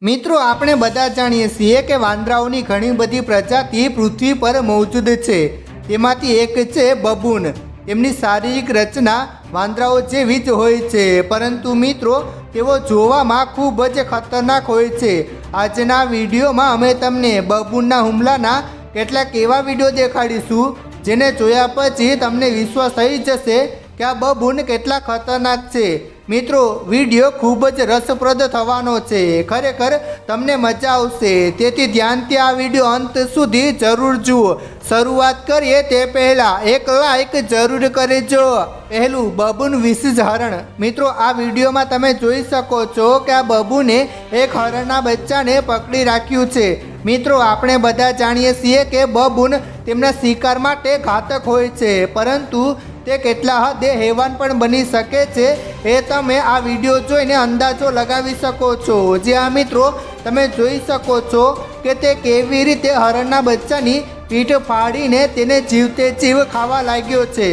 મિત્રો આપણે બધા જાણીએ છીએ કે વાંદરાઓની ઘણી બધી પ્રજાતિ પૃથ્વી પર મોજૂદ છે। તેમાંથી એક છે બબૂન। તેમની શારીરિક રચના વાંદરાઓ જેવી જ હોય છે, પરંતુ મિત્રો તેઓ જોવામાં ખૂબ જ ખતરનાક હોય છે। આજના વિડીયોમાં અમે તમને બબૂનના હુમલાના કેટલાક એવા વિડીયો દેખાડીશું જેને જોયા પછી તમને વિશ્વાસ થઈ જશે કે આ બબૂન કેટલા ખતરનાક છે। મિત્રો વિડીયો ખૂબ જ રસપ્રદ થવાનો છે, ખરેખર તમને મજા આવશે, તેથી ધ્યાનથી આ વિડીયો અંત સુધી જરૂર જુઓ। શરૂઆત કરીએ તે પહેલાં એક લાઈક જરૂર કરજો। પહેલું, બબૂન વિશેષ હરણ। મિત્રો આ વિડીયોમાં તમે જોઈ શકો છો કે આ બબૂને એક હરણના બચ્ચાને પકડી રાખ્યું છે। મિત્રો આપણે બધા જાણીએ છીએ કે બબૂન તેમના શિકાર માટે ઘાતક હોય છે, પરંતુ તે કેટલા હદે હેવાન પણ બની શકે છે એ તમે આ વિડીયો જોઈને અંદાજો લગાવી શકો છો। જ્યાં મિત્રો તમે જોઈ શકો છો કે તે કેવી રીતે હરણના બચ્ચાની પીઠ ફાડીને તેને જીવતે જીવ ખાવા લાગ્યો છે।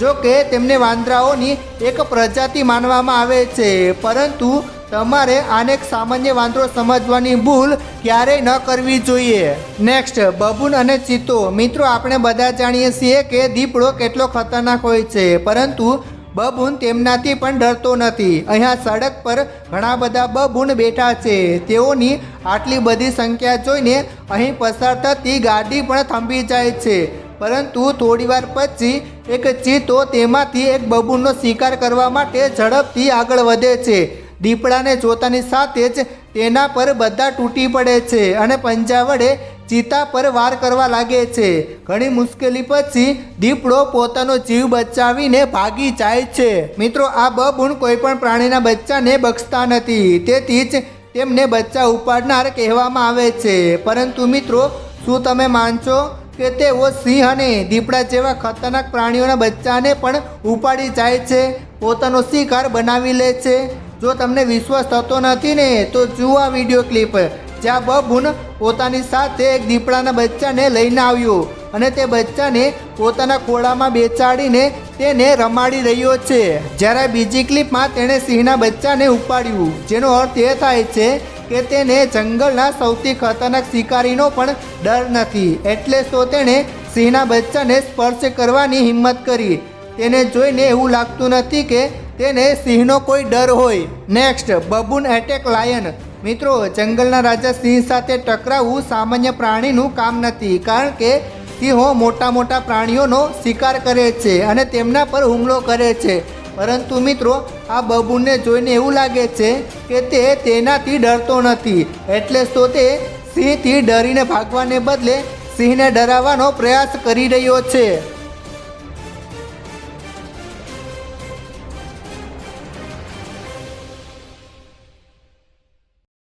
જો કે તેમને વાંદરાઓની એક પ્રજાતિ માનવામાં આવે છે, પરંતુ તમારે આને એક સામાન્ય વાંદરો સમજવાની ભૂલ ક્યારેય ન કરવી જોઈએ। નેક્સ્ટ, બબૂન અને ચિત્તો। મિત્રો આપણે બધા જાણીએ છીએ કે દીપડો કેટલો ખતરનાક હોય છે, પરંતુ બબૂન તેમનાથી પણ ડરતો નથી। અહીંયા સડક પર ઘણા બધા બબૂન બેઠા છે। તેઓની આટલી બધી સંખ્યા જોઈને અહીં પસાર થતી ગાડી પણ થંભી જાય છે, પરંતુ થોડીવાર પછી એક ચિત્તો તેમાંથી એક બબૂનનો શિકાર કરવા માટે ઝડપથી આગળ વધે છે। દીપડાને જોતાની સાથે જ તેના પર બધા તૂટી પડે છે અને પંજા વડે ચિત્તા પર વાર કરવા લાગે છે। ઘણી મુશ્કેલી પછી દીપડો પોતાનો જીવ બચાવીને ભાગી જાય છે। મિત્રો આ બબૂન કોઈ પણ પ્રાણીના બચ્ચાને બક્ષતા નથી, તેથી જ તેમને બચ્ચા ઉપાડનાર કહેવામાં આવે છે। પરંતુ મિત્રો શું તમે માનશો કે તેઓ સિંહ અને દીપડા જેવા ખતરનાક પ્રાણીઓના બચ્ચાને પણ ઉપાડી જાય છે, પોતાનો શિકાર બનાવી લે છે? જો તમને વિશ્વાસ થતો નથી ને, તો જુઓ આ વિડીયો ક્લિપ જ્યાં બબૂન પોતાની સાથે એક દીપડાના બચ્ચાને લઈને આવ્યો અને તે બચ્ચાને પોતાના ખોળામાં બેસાડીને તેને રમાડી રહ્યો છે। જ્યારે બીજી ક્લિપમાં તેણે સિંહના બચ્ચાને ઉપાડ્યું, જેનો અર્થ એ થાય છે કે તેને જંગલના સૌથી ખતરનાક શિકારીનો પણ ડર નથી, એટલે તો તેણે સિંહના બચ્ચાને સ્પર્શ કરવાની હિંમત કરી। તેને જોઈને એવું લાગતું નથી કે તેને સિંહનો કોઈ ડર હોય। Next, baboon attack lion. મિત્રો જંગલના રાજા સિંહ સાથે ટકરાવવું સામાન્ય પ્રાણીનું કામ નથી, કારણ કે સિંહો મોટા મોટા પ્રાણીઓનો શિકાર કરે છે અને તેમના પર હુમલો કરે છે, પરંતુ મિત્રો આ બબૂનને જોઈને એવું લાગે છે કે તે તેનાથી ડરતો નથી, એટલે તો તે સિંહથી ડરીને ભાગવાને બદલે સિંહને ડરાવવાનો પ્રયાસ કરી રહ્યો છે।